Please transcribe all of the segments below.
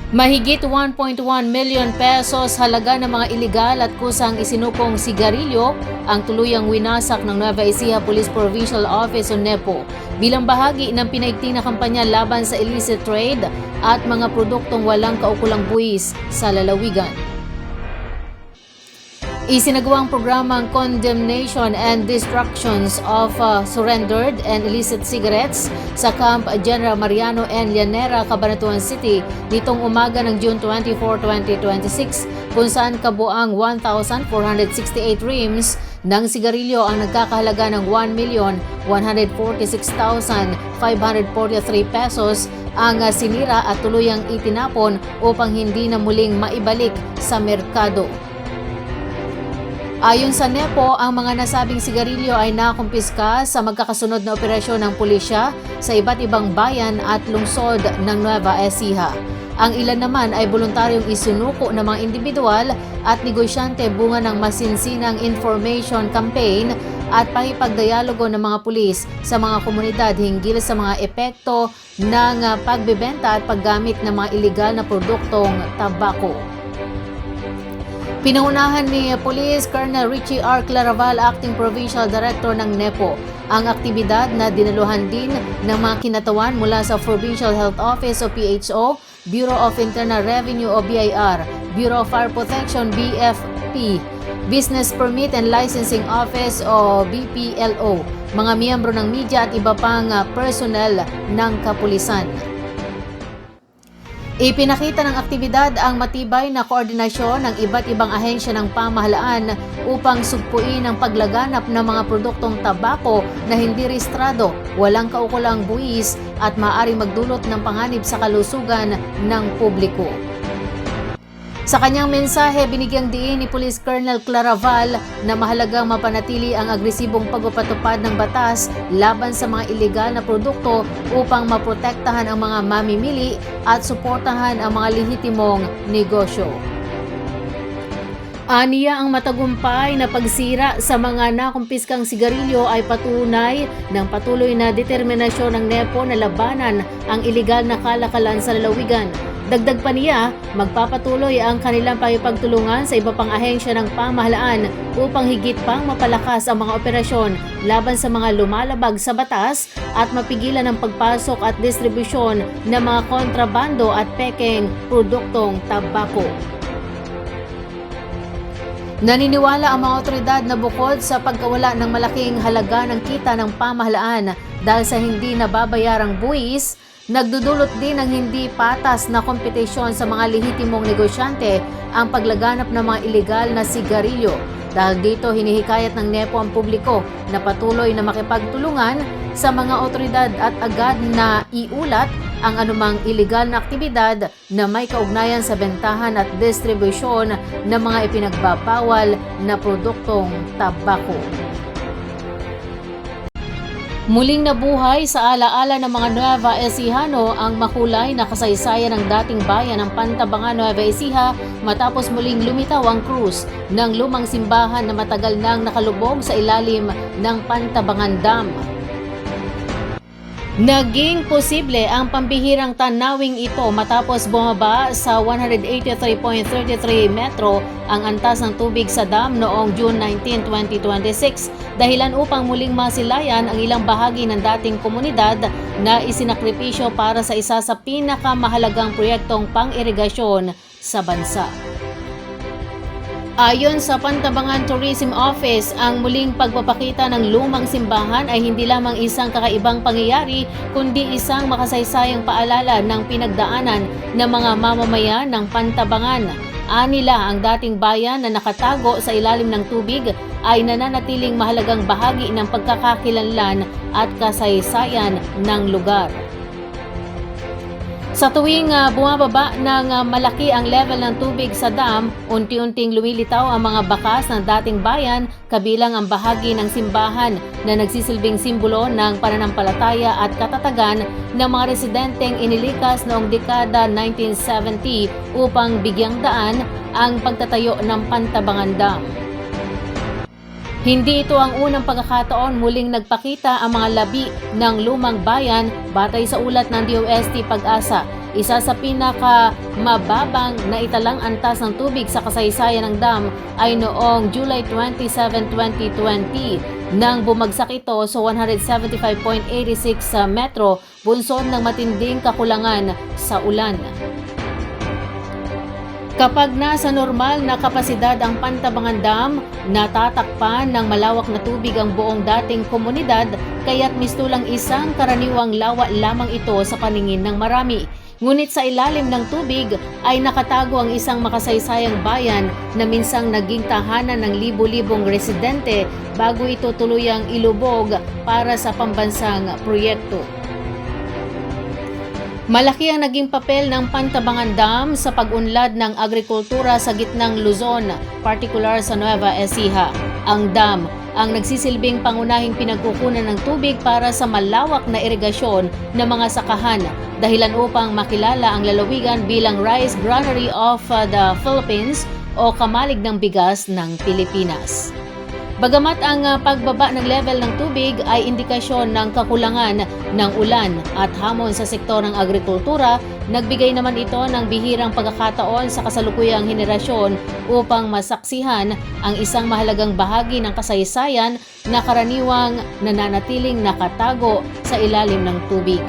Mahigit 1.1 million pesos halaga ng mga iligal at kusang isinukong sigarilyo ang tuluyang winasak ng Nueva Ecija Police Provincial Office o NEPO bilang bahagi ng pinaigting na kampanya laban sa illicit trade at mga produktong walang kaukulang buwis sa lalawigan. Isinagawang programang Condemnation and Destructions of Surrendered and Illicit Cigarettes sa Camp General Mariano N. Llanera, Cabanatuan City nitong umaga ng June 24, 2026 kung saan kabuang 1,468 reams ng sigarilyo ang nagkakahalaga ng 1,146,543 pesos ang sinira at tuluyang itinapon upang hindi na muling maibalik sa merkado. Ayon sa NEPO, ang mga nasabing sigarilyo ay nakumpiska sa magkakasunod na operasyon ng pulisya sa iba't ibang bayan at lungsod ng Nueva Ecija. Ang ilan naman ay voluntaryong isinuko ng mga individual at negosyante bunga ng masinsinang information campaign at pakipagdialogo ng mga pulis sa mga komunidad hinggil sa mga epekto ng pagbebenta at paggamit ng mga iligal na produktong tabako. Pinangunahan ni Police Colonel Richie R. Claraval, Acting Provincial Director ng NEPO, ang aktibidad na dinaluhan din ng mga kinatawan mula sa Provincial Health Office o PHO, Bureau of Internal Revenue o BIR, Bureau of Fire Protection BFP, Business Permit and Licensing Office o BPLO, mga miyembro ng media at iba pang personnel ng kapulisan. Ipinakita ng aktibidad ang matibay na koordinasyon ng iba't ibang ahensya ng pamahalaan upang sugpuin ang paglaganap ng mga produktong tabako na hindi rehistrado, walang kaukulang buwis at maaaring magdulot ng panganib sa kalusugan ng publiko. Sa kanyang mensahe, binigyang diin ni Police Colonel Claraval na mahalagang mapanatili ang agresibong pagpapatupad ng batas laban sa mga iligal na produkto upang maprotektahan ang mga mamimili at suportahan ang mga lehitimong negosyo. Aniya ang matagumpay na pagsira sa mga nakumpiskang sigarilyo ay patunay ng patuloy na determinasyon ng NEPO na labanan ang iligal na kalakalan sa lalawigan. Dagdag pa niya, magpapatuloy ang kanilang pakipagtulungan sa iba pang ahensya ng pamahalaan upang higit pang mapalakas ang mga operasyon laban sa mga lumalabag sa batas at mapigilan ang pagpasok at distribusyon ng mga kontrabando at pekeng produktong tabako. Naniniwala ang mga otoridad na bukod sa pagkawala ng malaking halaga ng kita ng pamahalaan dahil sa hindi nababayarang buwis, nagdudulot din ng hindi patas na kompetisyon sa mga lehitimong negosyante ang paglaganap ng mga iligal na sigarilyo. Dahil dito, hinihikayat ng NEPO ang publiko na patuloy na makipagtulungan sa mga otoridad at agad na iulat ang anumang iligal na aktibidad na may kaugnayan sa bentahan at distribusyon ng mga ipinagbabawal na produktong tabako. Muling nabuhay sa alaala ng mga Nueva Ecijano ang makulay na kasaysayan ng dating bayan ng Pantabangan, Nueva Ecija matapos muling lumitaw ang krus ng lumang simbahan na matagal nang nakalubog sa ilalim ng Pantabangan Dam. Naging posible ang pambihirang tanawing ito matapos bumaba sa 183.33 metro ang antas ng tubig sa dam noong June 19, 2026 dahilan upang muling masilayan ang ilang bahagi ng dating komunidad na isinakripisyo para sa isa sa pinakamahalagang proyektong pang-irigasyon sa bansa. Ayon sa Pantabangan Tourism Office, ang muling pagpapakita ng lumang simbahan ay hindi lamang isang kakaibang pangyayari kundi isang makasaysayang paalala ng pinagdaanan ng mga mamamayan ng Pantabangan. Anila, ang dating bayan na nakatago sa ilalim ng tubig ay nananatiling mahalagang bahagi ng pagkakakilanlan at kasaysayan ng lugar. Sa tuwing bumababa ng malaki ang level ng tubig sa dam, unti-unting lumilitaw ang mga bakas ng dating bayan kabilang ang bahagi ng simbahan na nagsisilbing simbolo ng pananampalataya at katatagan ng mga residenteng inilikas noong dekada 1970 upang bigyang daan ang pagtatayo ng Pantabangan Dam. Hindi ito ang unang pagkakataon muling nagpakita ang mga labi ng lumang bayan batay sa ulat ng DOST Pag-asa. Isa sa pinakamababang na italang antas ng tubig sa kasaysayan ng dam ay noong July 27, 2020 nang bumagsak ito sa 175.86 metro bunsod ng matinding kakulangan sa ulan. Kapag nasa normal na kapasidad ang Pantabangan Dam, natatakpan ng malawak na tubig ang buong dating komunidad kaya't mistulang isang karaniwang lawa lamang ito sa paningin ng marami. Ngunit sa ilalim ng tubig ay nakatago ang isang makasaysayang bayan na minsang naging tahanan ng libo-libong residente bago ito tuluyang ilubog para sa pambansang proyekto. Malaki ang naging papel ng Pantabangan Dam sa pag-unlad ng agrikultura sa gitnang Luzon, partikular sa Nueva Ecija. Ang dam ang nagsisilbing pangunahing pinagkukunan ng tubig para sa malawak na irigasyon ng mga sakahan, dahilan upang makilala ang lalawigan bilang Rice Granary of the Philippines o kamalig ng bigas ng Pilipinas. Bagamat ang pagbaba ng level ng tubig ay indikasyon ng kakulangan ng ulan at hamon sa sektor ng agrikultura, nagbigay naman ito ng bihirang pagkakataon sa kasalukuyang henerasyon upang masaksihan ang isang mahalagang bahagi ng kasaysayan na karaniwang nananatiling nakatago sa ilalim ng tubig.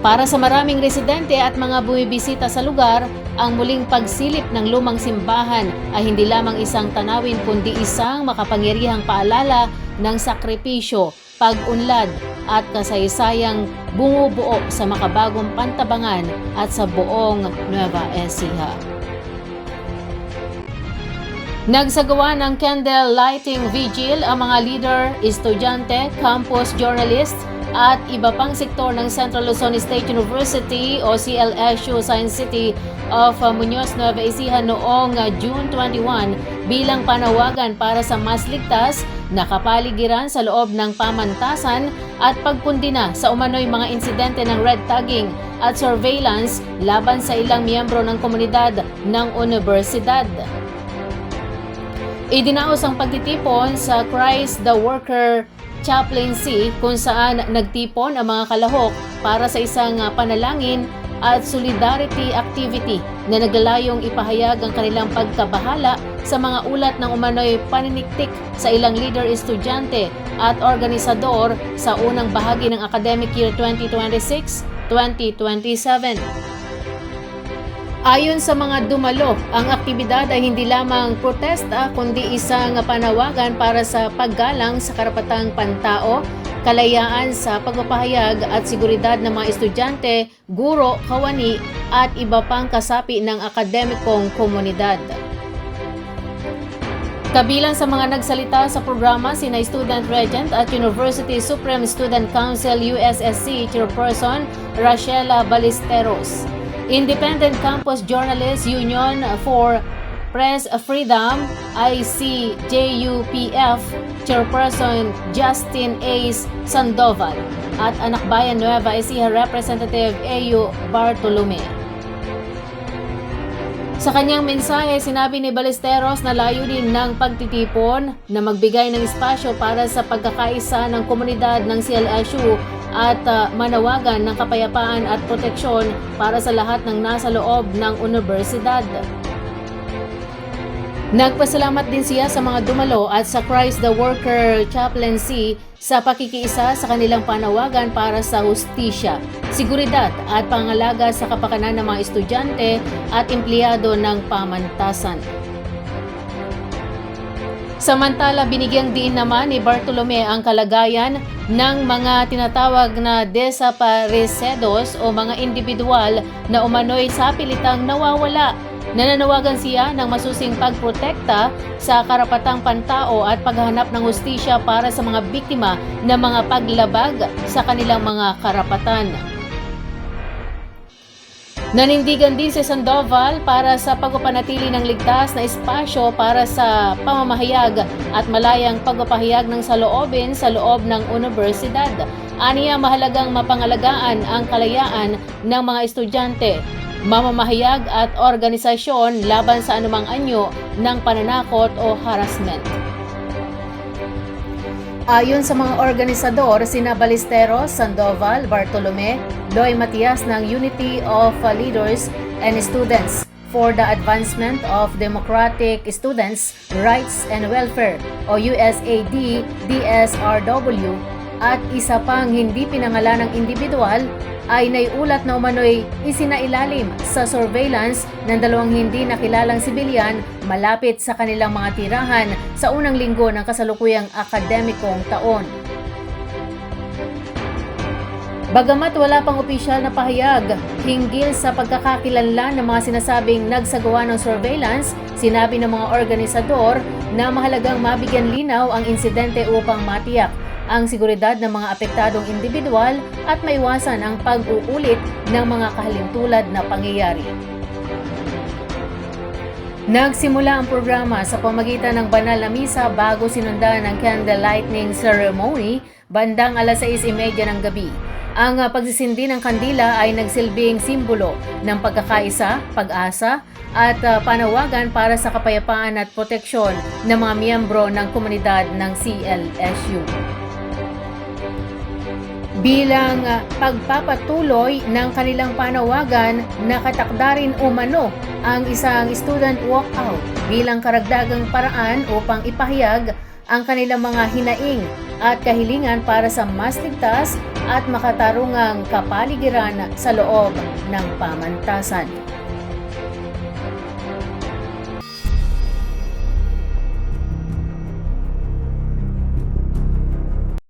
Para sa maraming residente at mga bumibisita sa lugar, ang muling pagsilip ng lumang simbahan ay hindi lamang isang tanawin kundi isang makapangyarihang paalala ng sakripisyo, pag-unlad at kasaysayang bumubuo sa makabagong Pantabangan at sa buong Nueva Ecija. Nagsagawa ng candle lighting vigil ang mga leader, estudyante, campus journalists at iba pang sektor ng Central Luzon State University o CLSU Science City of Muñoz, Nueva Ecija noong June 21 bilang panawagan para sa mas ligtas na kapaligiran sa loob ng pamantasan at pagkundina sa umano'y mga insidente ng red tagging at surveillance laban sa ilang miyembro ng komunidad ng universidad. Idinaos ang pagtitipon sa Christ the Worker Chaplaincy kung saan nagtipon ang mga kalahok para sa isang panalangin at solidarity activity na naglalayong ipahayag ang kanilang pagkabahala sa mga ulat ng umano'y paniniktik sa ilang leader, estudyante at organisador sa unang bahagi ng academic year 2026-2027. Ayon sa mga dumalo, ang aktibidad ay hindi lamang protesta kundi isang panawagan para sa paggalang sa karapatang pantao, kalayaan sa pagpapahayag at seguridad ng mga estudyante, guro, kawani at iba pang kasapi ng akademikong komunidad. Kabilang sa mga nagsalita sa programa sina Student Regent at University Supreme Student Council USSC Chairperson Rachela Ballesteros, Independent Campus Journalists Union for Press Freedom ICJUPF Chairperson Justin Ace Sandoval at Anakbayan Nueva Ecija Representative Eyo Bartolome. Sa kanyang mensahe, sinabi ni Ballesteros na layunin ng pagtitipon na magbigay ng espasyo para sa pagkakaisa ng komunidad ng CLSU at manawagan ng kapayapaan at proteksyon para sa lahat ng nasa loob ng universidad. Nagpasalamat din siya sa mga dumalo at sa Christ the Worker Chaplaincy sa pakikiisa sa kanilang panawagan para sa hustisya, seguridad at pangalaga sa kapakanan ng mga estudyante at empleyado ng pamantasan. Samantala, binigyang diin naman ni Bartolome ang kalagayan ng mga tinatawag na desaparecidos o mga individual na umano'y sa pilitang nawawala. Nananawagan siya ng masusing pagprotekta sa karapatang pantao at paghahanap ng hustisya para sa mga biktima ng mga paglabag sa kanilang mga karapatan. Nanindigan din si Sandoval para sa pagpapanatili ng ligtas na espasyo para sa pamamahayag at malayang pagpapahayag ng saloobin sa loob ng universidad. Aniya, mahalagang mapangalagaan ang kalayaan ng mga estudyante, mamamahayag at organisasyon laban sa anumang anyo ng pananakot o harassment. Ayon sa mga organisador, sina Ballesteros, Sandoval, Bartolome, Loy Matias ng Unity of Leaders and Students for the Advancement of Democratic Students' Rights and Welfare o USAD-DSRW at isa pang hindi pinangalanang individual ay naiulat na umano'y isinailalim sa surveillance ng dalawang hindi nakilalang sibilyan malapit sa kanilang mga tirahan sa unang linggo ng kasalukuyang akademikong taon. Bagamat wala pang opisyal na pahayag hinggil sa pagkakakilanlan ng mga sinasabing nagsagawa ng surveillance, sinabi ng mga organisador na mahalagang mabigyan linaw ang insidente upang matiyak ang seguridad ng mga apektadong individual at maiwasan ang pag-uulit ng mga kahalintulad na pangyayari. Nagsimula ang programa sa pamagitan ng banal na misa bago sinundan ng candle lighting ceremony bandang alas 6:30 ng gabi. Ang pagsisindi ng kandila ay nagsilbing simbolo ng pagkakaisa, pag-asa at panawagan para sa kapayapaan at proteksyon ng mga miyembro ng komunidad ng CLSU. Bilang pagpapatuloy ng kanilang panawagan, nakatakda rin umano ang isang student walkout bilang karagdagang paraan upang ipahayag ang kanilang mga hinaing at kahilingan para sa mas ligtas at makatarungang kapaligiran sa loob ng pamantasan.